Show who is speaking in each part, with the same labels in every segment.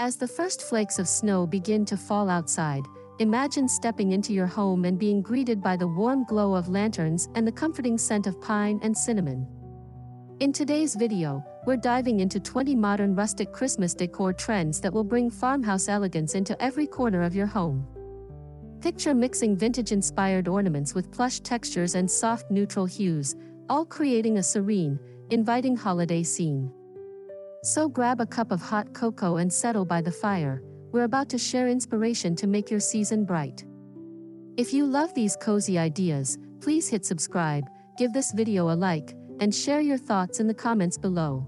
Speaker 1: As the first flakes of snow begin to fall outside, imagine stepping into your home and being greeted by the warm glow of lanterns and the comforting scent of pine and cinnamon. In today's video, we're diving into 20 modern rustic Christmas decor trends that will bring farmhouse elegance into every corner of your home. Picture mixing vintage-inspired ornaments with plush textures and soft neutral hues, all creating a serene, inviting holiday scene. So grab a cup of hot cocoa and settle by the fire. We're about to share inspiration to make your season bright. If you love these cozy ideas, please hit subscribe, give this video a like, and share your thoughts in the comments below.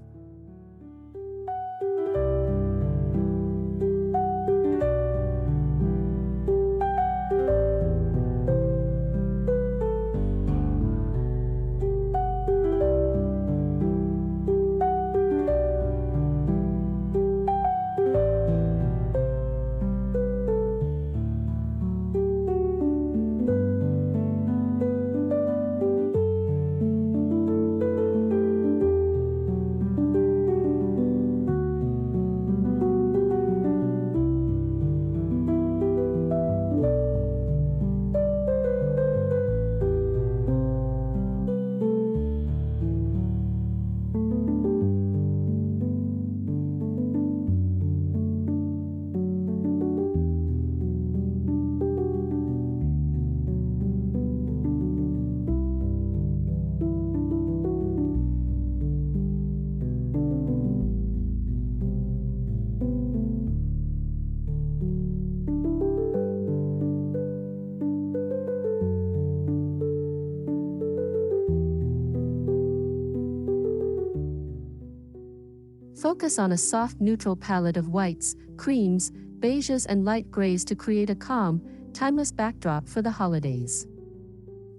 Speaker 1: Focus on a soft neutral palette of whites, creams, beiges and light grays to create a calm, timeless backdrop for the holidays.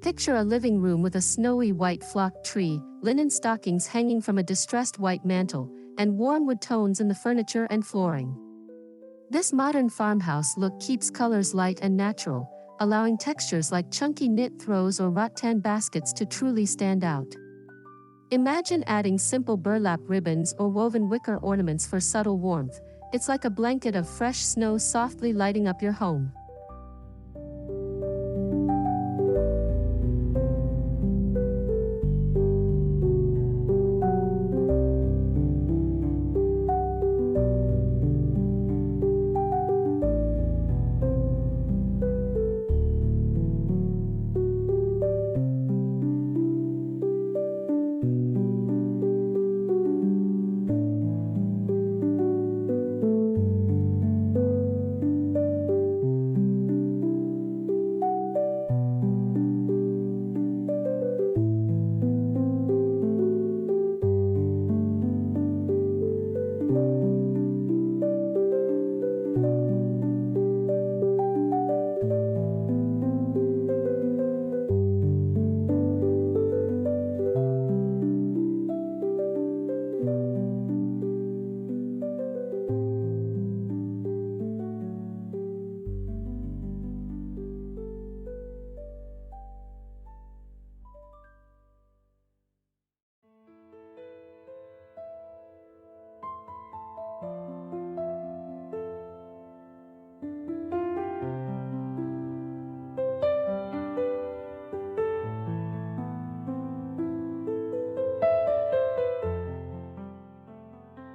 Speaker 1: Picture a living room with a snowy white flocked tree, linen stockings hanging from a distressed white mantel, and warm wood tones in the furniture and flooring. This modern farmhouse look keeps colors light and natural, allowing textures like chunky knit throws or rattan baskets to truly stand out. Imagine adding simple burlap ribbons or woven wicker ornaments for subtle warmth. It's like a blanket of fresh snow softly lighting up your home.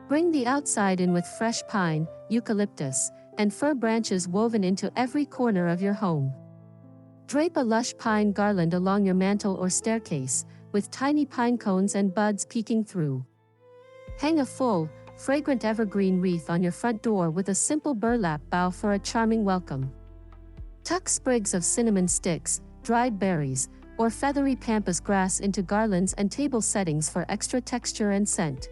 Speaker 1: Bring the outside in with fresh pine, eucalyptus, and fir branches woven into every corner of your home. Drape a lush pine garland along your mantel or staircase, with tiny pine cones and buds peeking through. Hang a full, fragrant evergreen wreath on your front door with a simple burlap bough for a charming welcome. Tuck sprigs of cinnamon sticks, dried berries, or feathery pampas grass into garlands and table settings for extra texture and scent.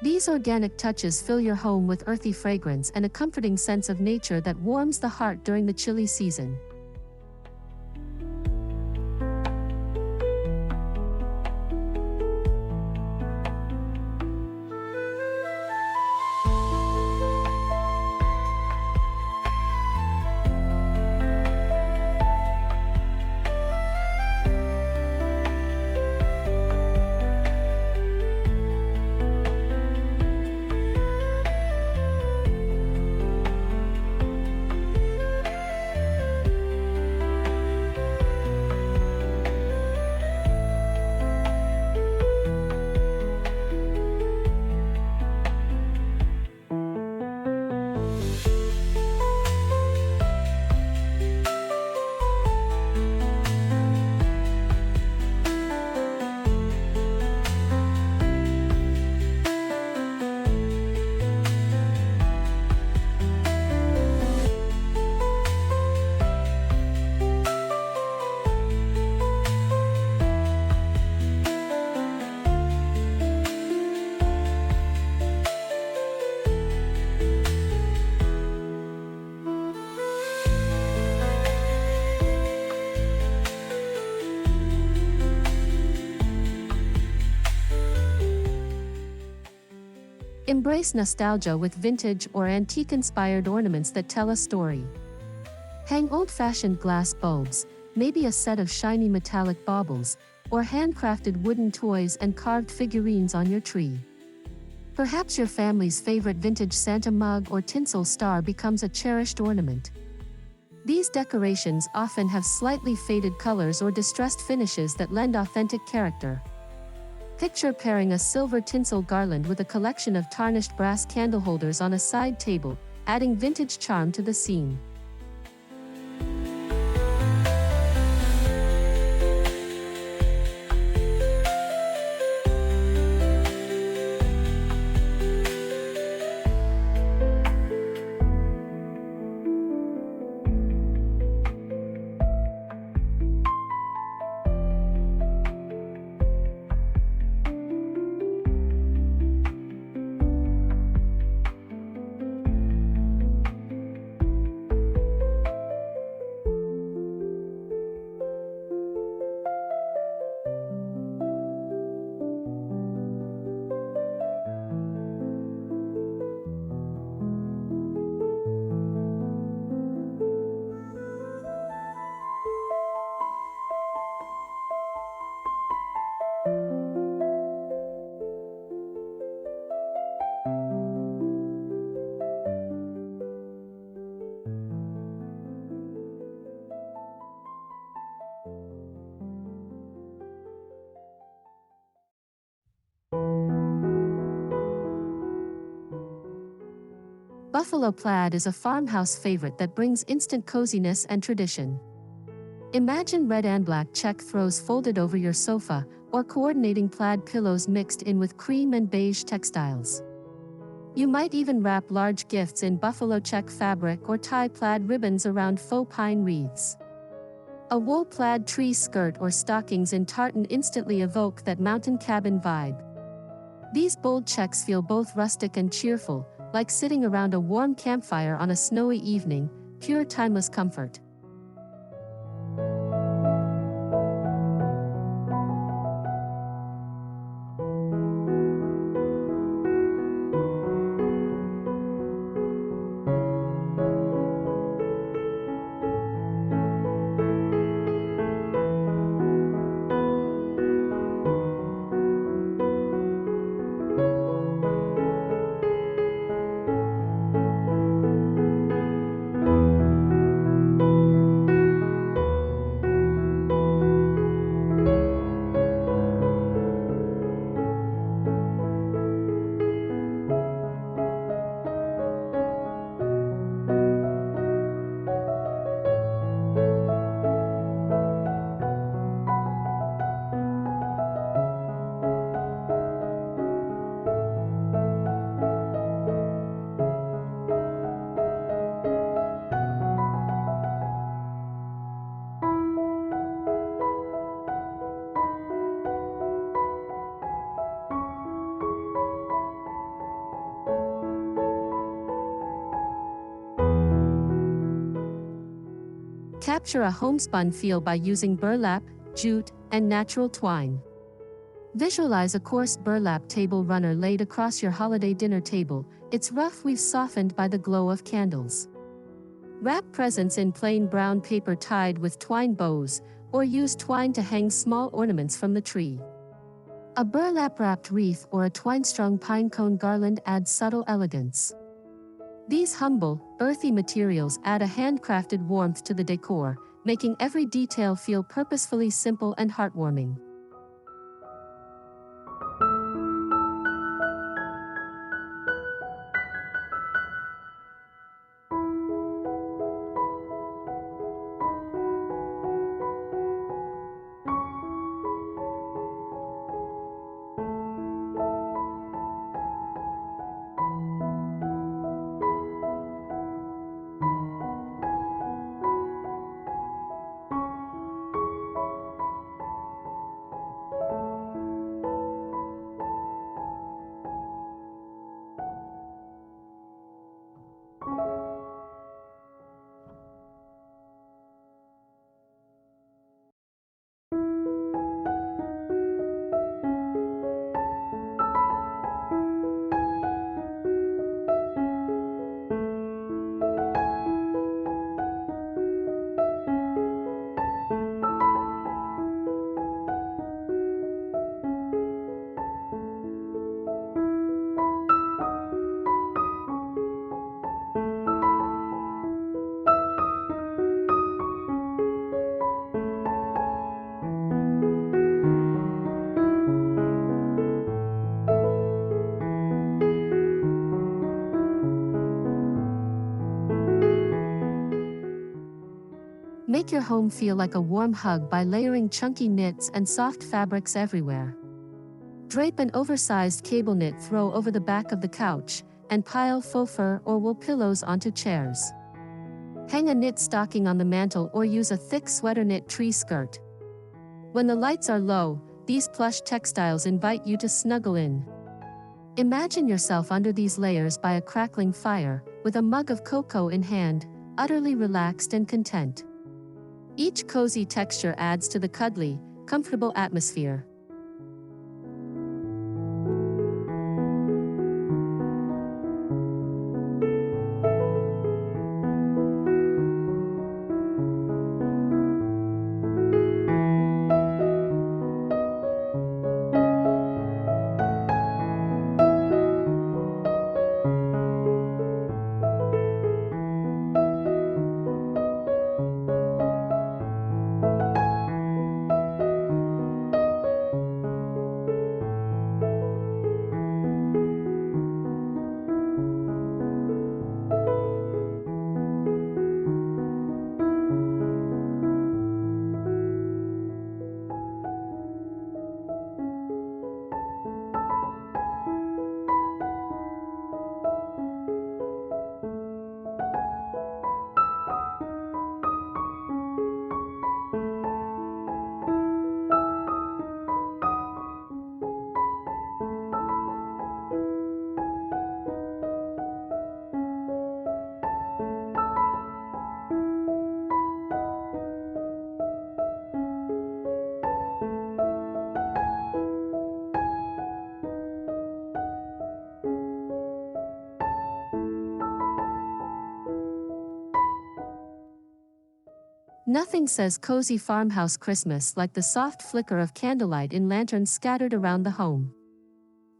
Speaker 1: These organic touches fill your home with earthy fragrance and a comforting sense of nature that warms the heart during the chilly season. Embrace nostalgia with vintage or antique-inspired ornaments that tell a story. Hang old-fashioned glass bulbs, maybe a set of shiny metallic baubles, or handcrafted wooden toys and carved figurines on your tree. Perhaps your family's favorite vintage Santa mug or tinsel star becomes a cherished ornament. These decorations often have slightly faded colors or distressed finishes that lend authentic character. Picture pairing a silver tinsel garland with a collection of tarnished brass candle holders on a side table, adding vintage charm to the scene. Buffalo plaid is a farmhouse favorite that brings instant coziness and tradition. Imagine red and black check throws folded over your sofa, or coordinating plaid pillows mixed in with cream and beige textiles. You might even wrap large gifts in buffalo check fabric or tie plaid ribbons around faux pine wreaths. A wool plaid tree skirt or stockings in tartan instantly evoke that mountain cabin vibe. These bold checks feel both rustic and cheerful, like sitting around a warm campfire on a snowy evening, pure timeless comfort. Capture a homespun feel by using burlap, jute, and natural twine. Visualize a coarse burlap table runner laid across your holiday dinner table, its rough weave softened by the glow of candles. Wrap presents in plain brown paper tied with twine bows, or use twine to hang small ornaments from the tree. A burlap-wrapped wreath or a twine-strung pine cone garland adds subtle elegance. These humble, earthy materials add a handcrafted warmth to the decor, making every detail feel purposefully simple and heartwarming. Make your home feel like a warm hug by layering chunky knits and soft fabrics everywhere. Drape an oversized cable knit throw over the back of the couch, and pile faux fur or wool pillows onto chairs. Hang a knit stocking on the mantel or use a thick sweater knit tree skirt. When the lights are low, these plush textiles invite you to snuggle in. Imagine yourself under these layers by a crackling fire, with a mug of cocoa in hand, utterly relaxed and content. Each cozy texture adds to the cuddly, comfortable atmosphere. Nothing says cozy farmhouse Christmas like the soft flicker of candlelight in lanterns scattered around the home.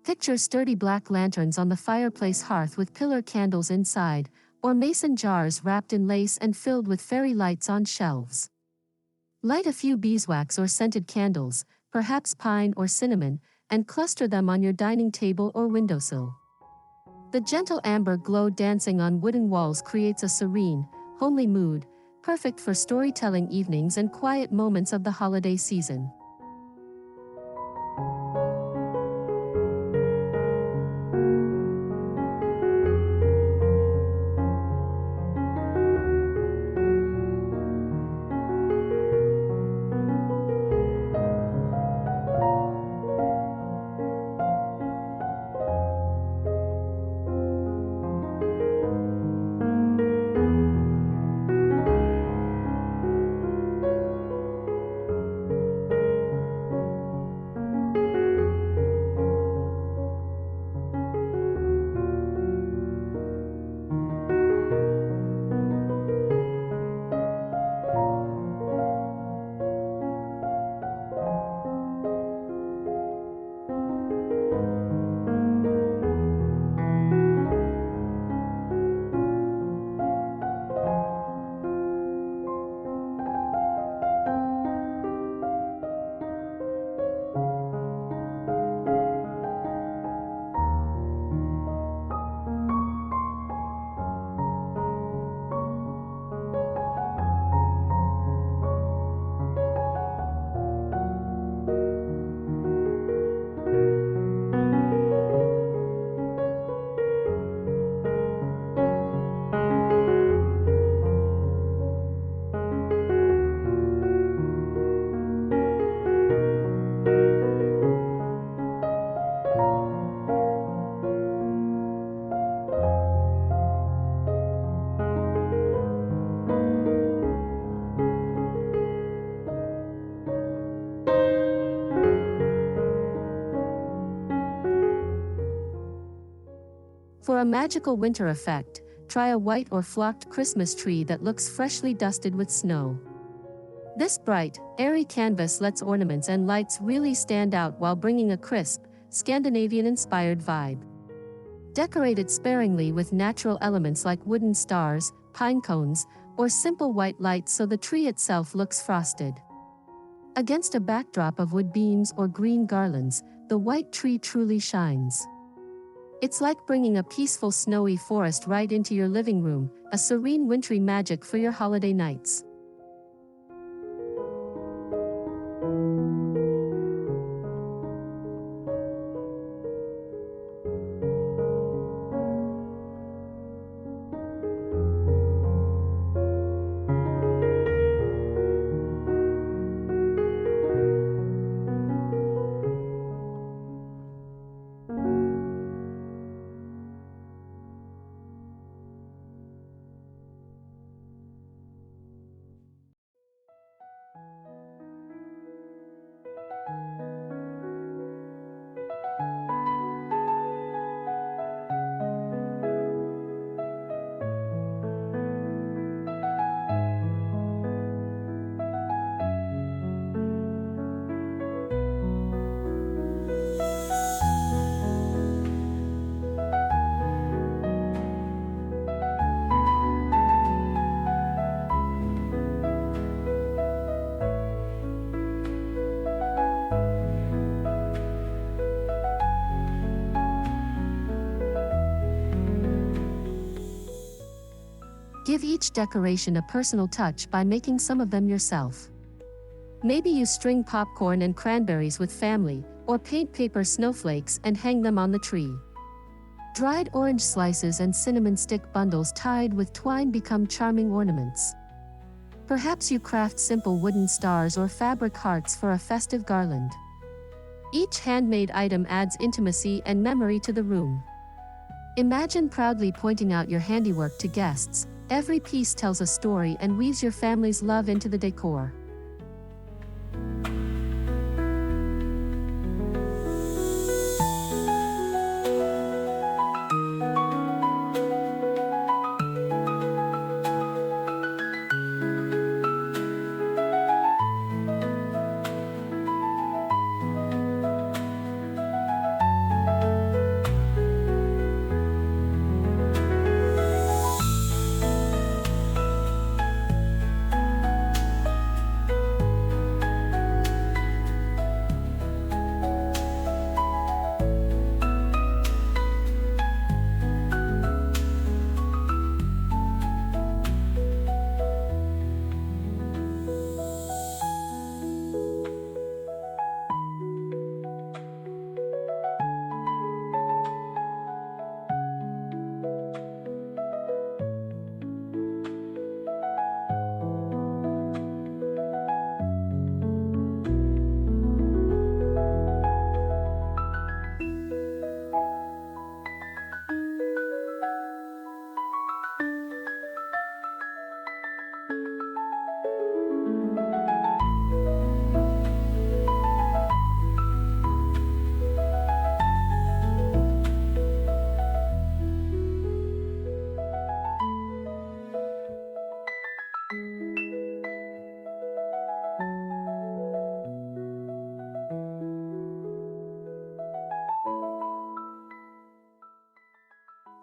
Speaker 1: Picture sturdy black lanterns on the fireplace hearth with pillar candles inside, or mason jars wrapped in lace and filled with fairy lights on shelves. Light a few beeswax or scented candles, perhaps pine or cinnamon, and cluster them on your dining table or windowsill. The gentle amber glow dancing on wooden walls creates a serene, homely mood, perfect for storytelling evenings and quiet moments of the holiday season. For a magical winter effect, try a white or flocked Christmas tree that looks freshly dusted with snow. This bright, airy canvas lets ornaments and lights really stand out while bringing a crisp, Scandinavian-inspired vibe. Decorate it sparingly with natural elements like wooden stars, pine cones, or simple white lights so the tree itself looks frosted. Against a backdrop of wood beams or green garlands, the white tree truly shines. It's like bringing a peaceful snowy forest right into your living room, a serene wintry magic for your holiday nights. Give each decoration a personal touch by making some of them yourself. Maybe you string popcorn and cranberries with family, or paint paper snowflakes and hang them on the tree. Dried orange slices and cinnamon stick bundles tied with twine become charming ornaments. Perhaps you craft simple wooden stars or fabric hearts for a festive garland. Each handmade item adds intimacy and memory to the room. Imagine proudly pointing out your handiwork to guests. Every piece tells a story and weaves your family's love into the decor.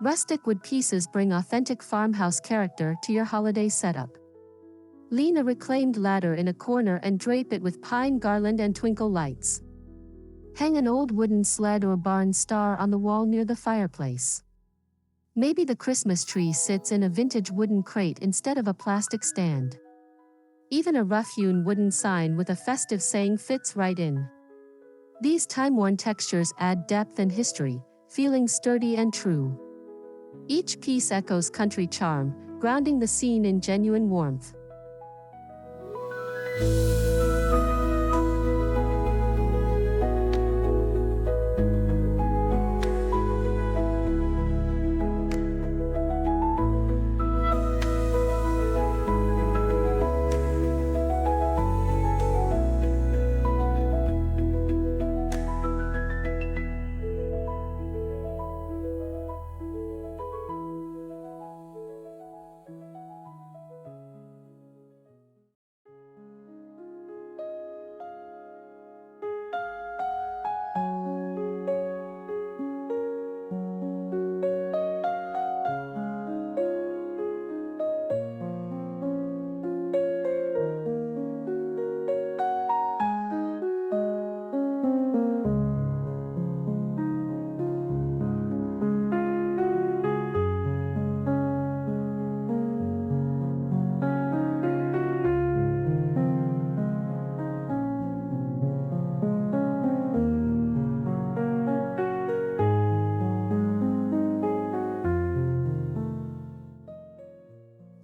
Speaker 1: Rustic wood pieces bring authentic farmhouse character to your holiday setup. Lean a reclaimed ladder in a corner and drape it with pine garland and twinkle lights. Hang an old wooden sled or barn star on the wall near the fireplace. Maybe the Christmas tree sits in a vintage wooden crate instead of a plastic stand. Even a rough-hewn wooden sign with a festive saying fits right in. These time-worn textures add depth and history, feeling sturdy and true. Each piece echoes country charm, grounding the scene in genuine warmth.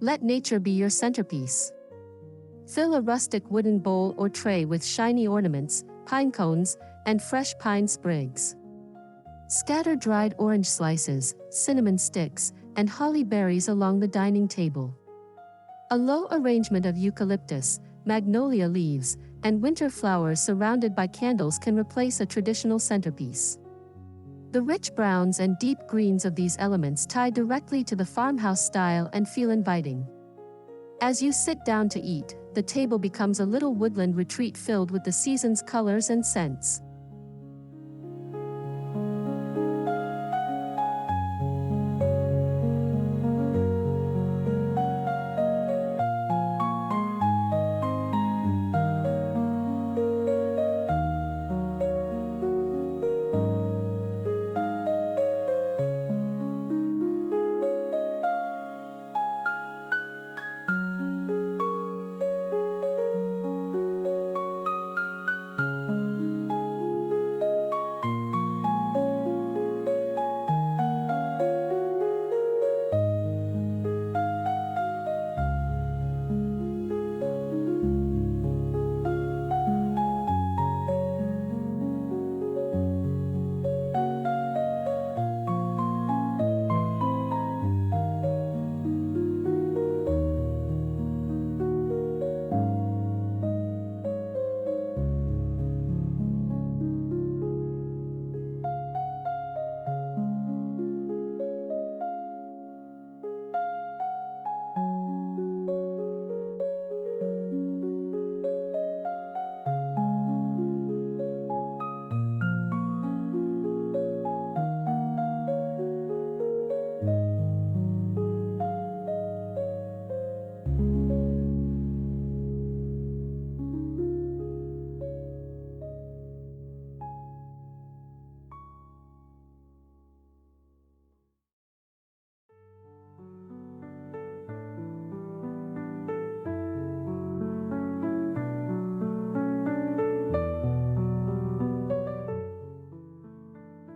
Speaker 1: Let nature be your centerpiece. Fill a rustic wooden bowl or tray with shiny ornaments, pine cones, and fresh pine sprigs. Scatter dried orange slices, cinnamon sticks, and holly berries along the dining table. A low arrangement of eucalyptus, magnolia leaves, and winter flowers surrounded by candles can replace a traditional centerpiece. The rich browns and deep greens of these elements tie directly to the farmhouse style and feel inviting. As you sit down to eat, the table becomes a little woodland retreat filled with the season's colors and scents.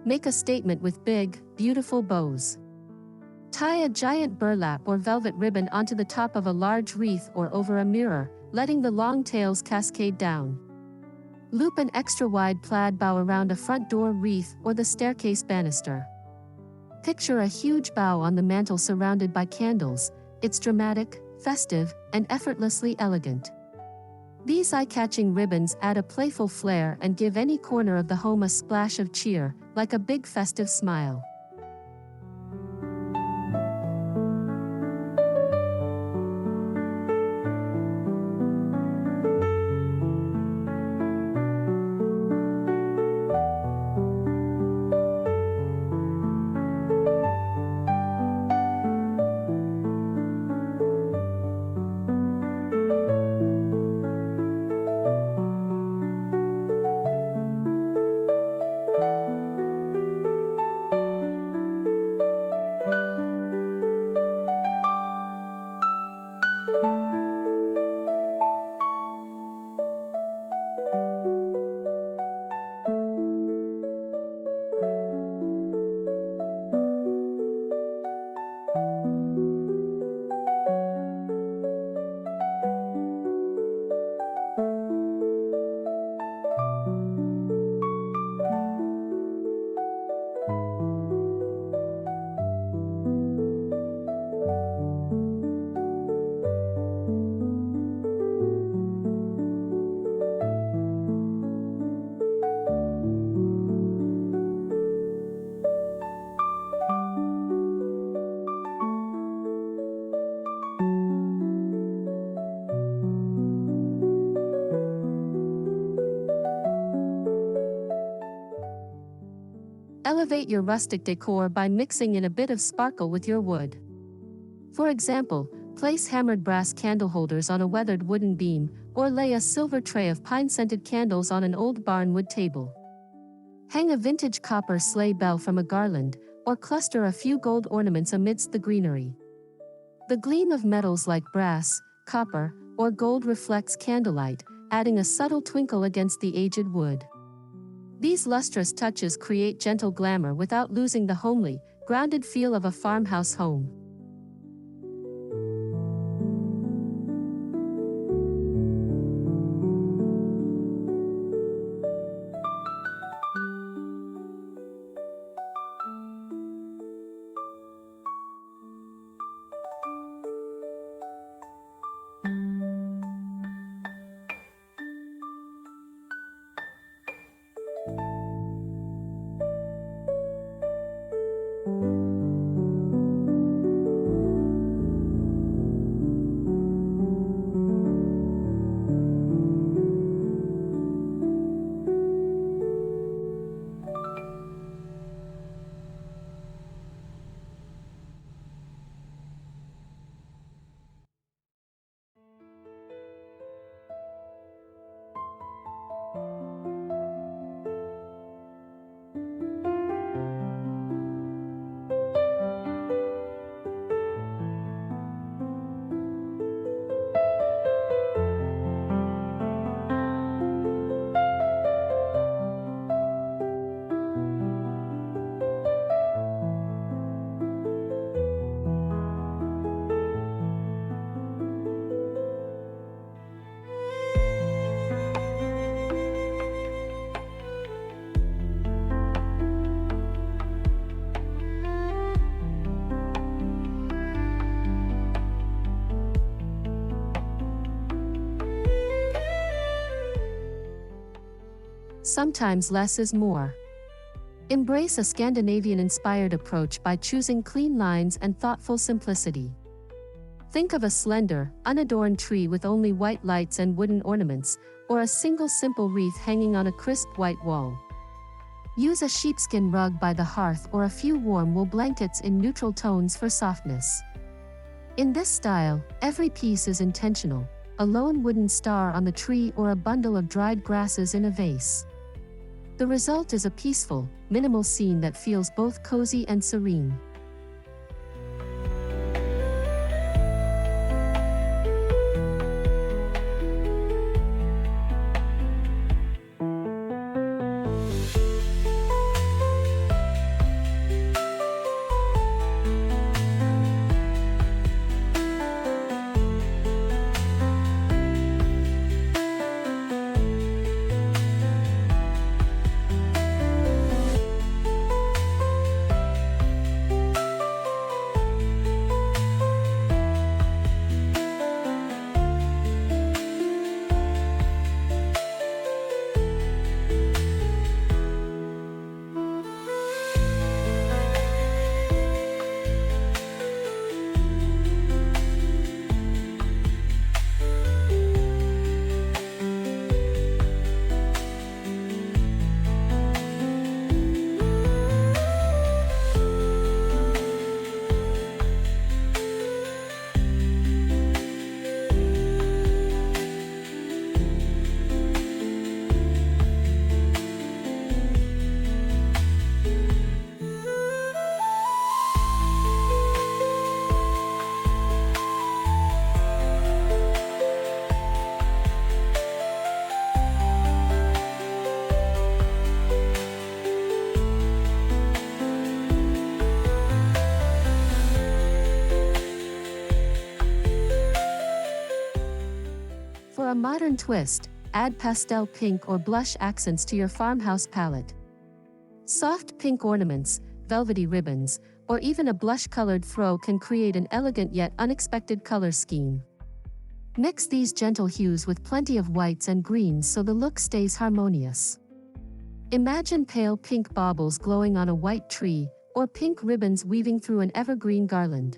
Speaker 1: Make a statement with big, beautiful bows. Tie a giant burlap or velvet ribbon onto the top of a large wreath or over a mirror, letting the long tails cascade down. Loop an extra-wide plaid bow around a front door wreath or the staircase banister. Picture a huge bow on the mantel surrounded by candles. It's dramatic, festive, and effortlessly elegant. These eye-catching ribbons add a playful flair and give any corner of the home a splash of cheer, like a big festive smile. Elevate your rustic decor by mixing in a bit of sparkle with your wood. For example, place hammered brass candle holders on a weathered wooden beam, or lay a silver tray of pine-scented candles on an old barnwood table. Hang a vintage copper sleigh bell from a garland, or cluster a few gold ornaments amidst the greenery. The gleam of metals like brass, copper, or gold reflects candlelight, adding a subtle twinkle against the aged wood. These lustrous touches create gentle glamour without losing the homely, grounded feel of a farmhouse home. Sometimes less is more. Embrace a Scandinavian-inspired approach by choosing clean lines and thoughtful simplicity. Think of a slender, unadorned tree with only white lights and wooden ornaments, or a single simple wreath hanging on a crisp white wall. Use a sheepskin rug by the hearth or a few warm wool blankets in neutral tones for softness. In this style, every piece is intentional, a lone wooden star on the tree or a bundle of dried grasses in a vase. The result is a peaceful, minimal scene that feels both cozy and serene. a modern twist, add pastel pink or blush accents to your farmhouse palette. Soft pink ornaments, velvety ribbons, or even a blush-colored throw can create an elegant yet unexpected color scheme. Mix these gentle hues with plenty of whites and greens so the look stays harmonious. Imagine pale pink baubles glowing on a white tree, or pink ribbons weaving through an evergreen garland.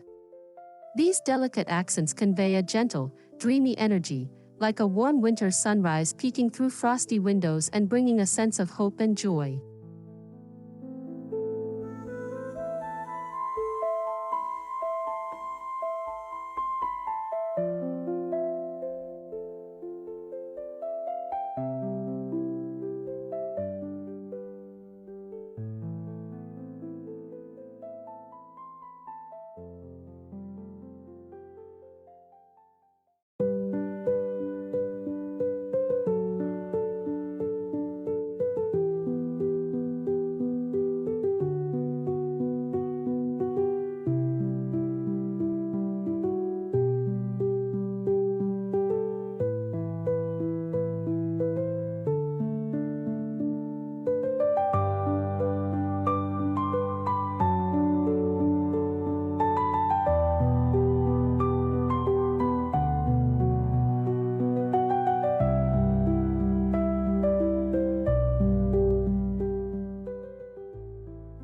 Speaker 1: These delicate accents convey a gentle, dreamy energy, like a warm winter sunrise peeking through frosty windows and bringing a sense of hope and joy.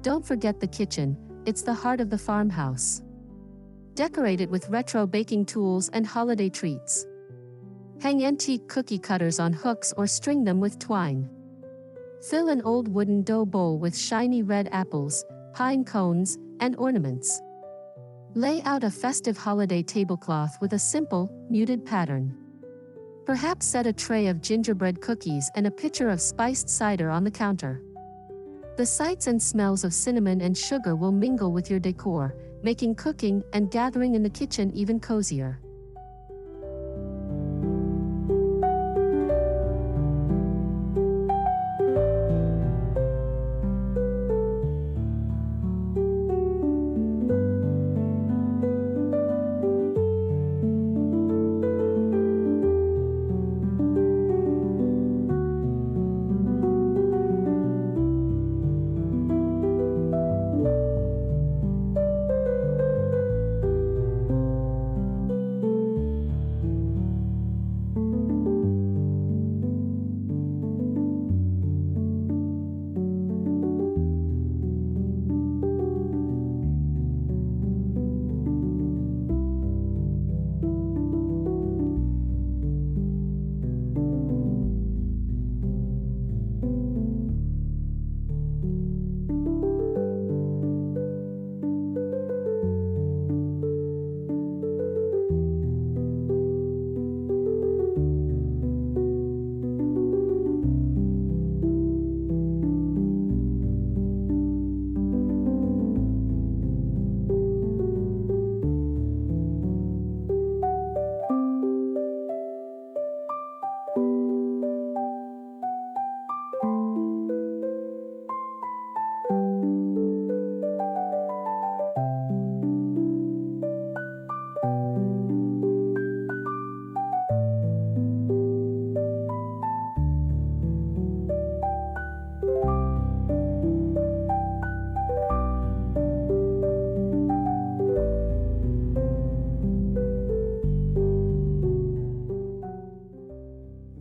Speaker 1: Don't forget the kitchen, it's the heart of the farmhouse. Decorate it with retro baking tools and holiday treats. Hang antique cookie cutters on hooks or string them with twine. Fill an old wooden dough bowl with shiny red apples, pine cones, and ornaments. Lay out a festive holiday tablecloth with a simple, muted pattern. Perhaps set a tray of gingerbread cookies and a pitcher of spiced cider on the counter. The sights and smells of cinnamon and sugar will mingle with your decor, making cooking and gathering in the kitchen even cozier.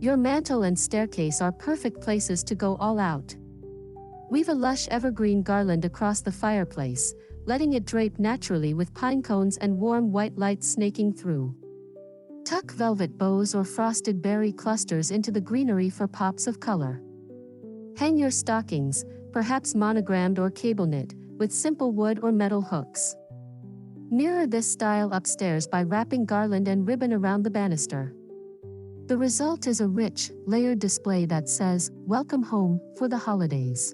Speaker 1: Your mantel and staircase are perfect places to go all out. Weave a lush evergreen garland across the fireplace, letting it drape naturally with pine cones and warm white lights snaking through. Tuck velvet bows or frosted berry clusters into the greenery for pops of color. Hang your stockings, perhaps monogrammed or cable knit, with simple wood or metal hooks. Mirror this style upstairs by wrapping garland and ribbon around the banister. The result is a rich, layered display that says, "Welcome home," for the holidays.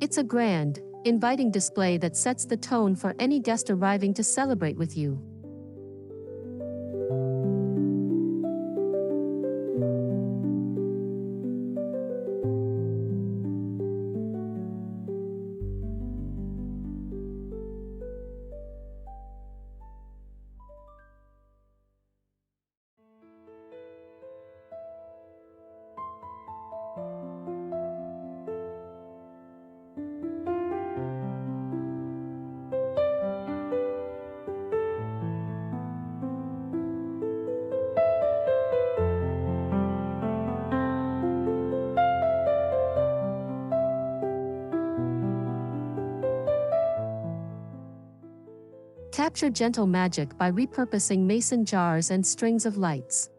Speaker 1: It's a grand, inviting display that sets the tone for any guest arriving to celebrate with you. Capture gentle magic by repurposing mason jars and strings of lights.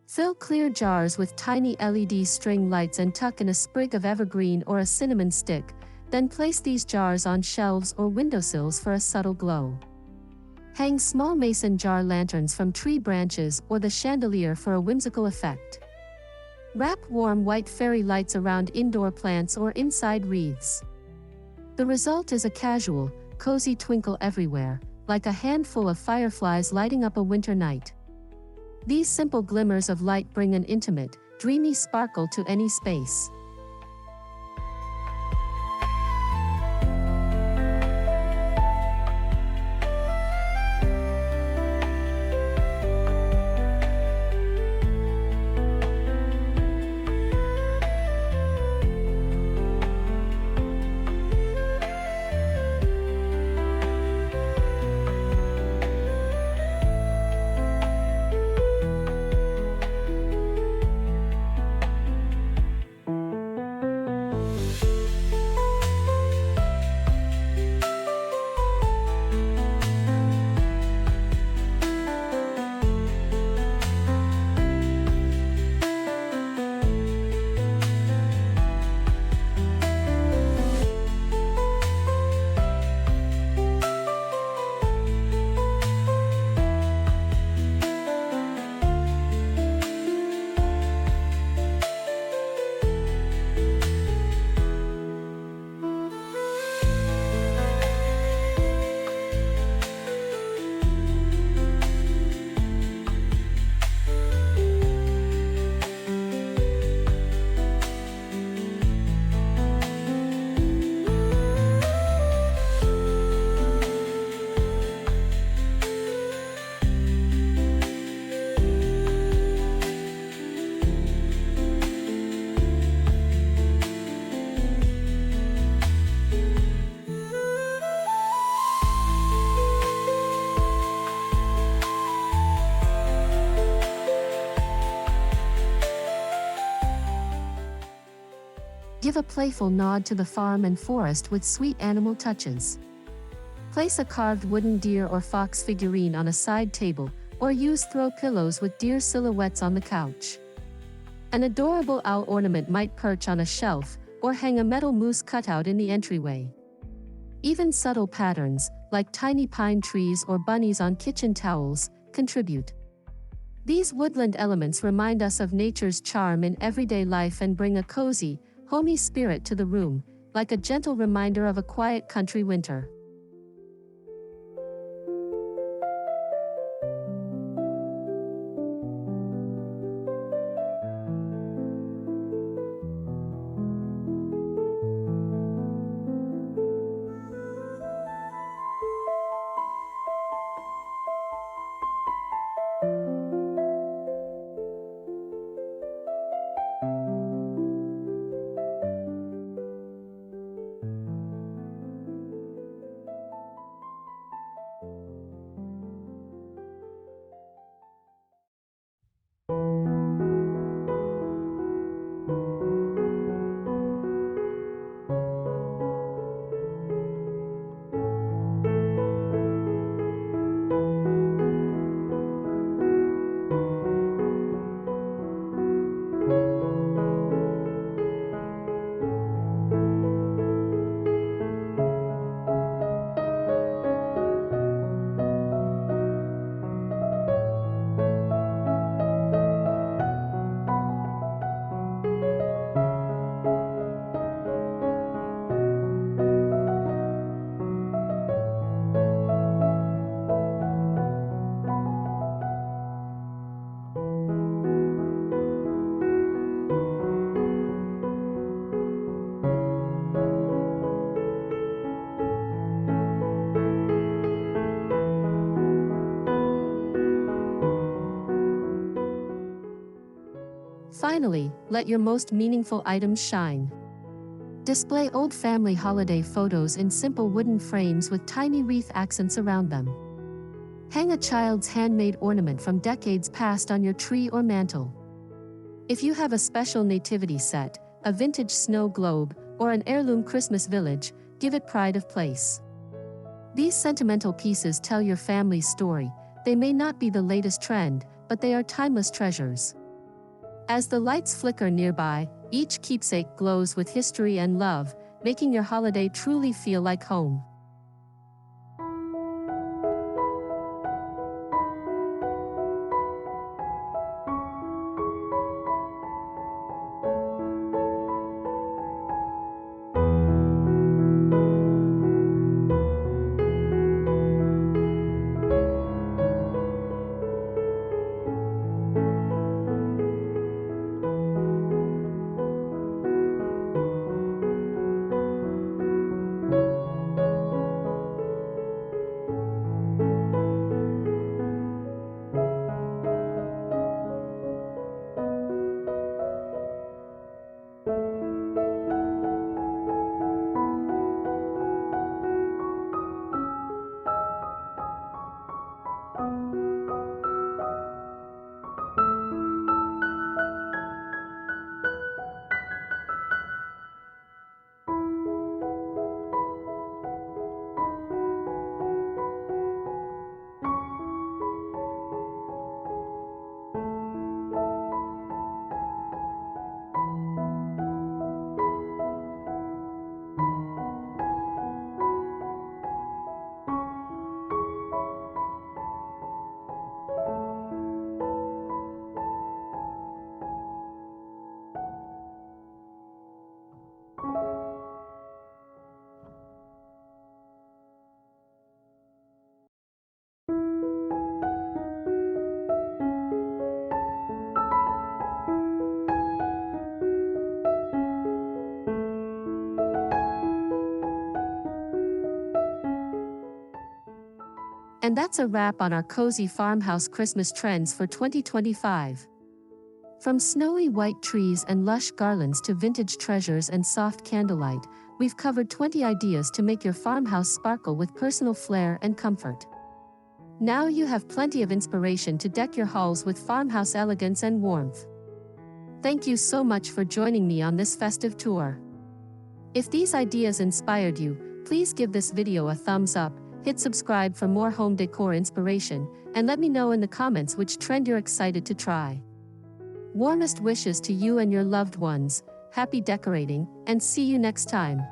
Speaker 1: Fill clear jars with tiny LED string lights and tuck in a sprig of evergreen or a cinnamon stick, then place these jars on shelves or windowsills for a subtle glow. Hang small mason jar lanterns from tree branches or the chandelier for a whimsical effect. Wrap warm white fairy lights around indoor plants or inside wreaths. The result is a casual, cozy twinkle everywhere, like a handful of fireflies lighting up a winter night. These simple glimmers of light bring an intimate, dreamy sparkle to any space. Give a playful nod to the farm and forest with sweet animal touches. Place a carved wooden deer or fox figurine on a side table, or use throw pillows with deer silhouettes on the couch. An adorable owl ornament might perch on a shelf, or hang a metal moose cutout in the entryway. Even subtle patterns, like tiny pine trees or bunnies on kitchen towels, contribute. These woodland elements remind us of nature's charm in everyday life and bring a cozy, homey spirit to the room, like a gentle reminder of a quiet country winter. Finally, let your most meaningful items shine. Display old family holiday photos in simple wooden frames with tiny wreath accents around them. Hang a child's handmade ornament from decades past on your tree or mantel. If you have a special nativity set, a vintage snow globe, or an heirloom Christmas village, give it pride of place. These sentimental pieces tell your family's story. They may not be the latest trend, but they are timeless treasures. As the lights flicker nearby, each keepsake glows with history and love, making your holiday truly feel like home. And that's a wrap on our cozy farmhouse Christmas trends for 2025. From snowy white trees and lush garlands to vintage treasures and soft candlelight, we've covered 20 ideas to make your farmhouse sparkle with personal flair and comfort. Now you have plenty of inspiration to deck your halls with farmhouse elegance and warmth. Thank you so much for joining me on this festive tour. If these ideas inspired you, please give this video a thumbs up, hit subscribe for more home decor inspiration, and let me know in the comments which trend you're excited to try. Warmest wishes to you and your loved ones, happy decorating, and see you next time.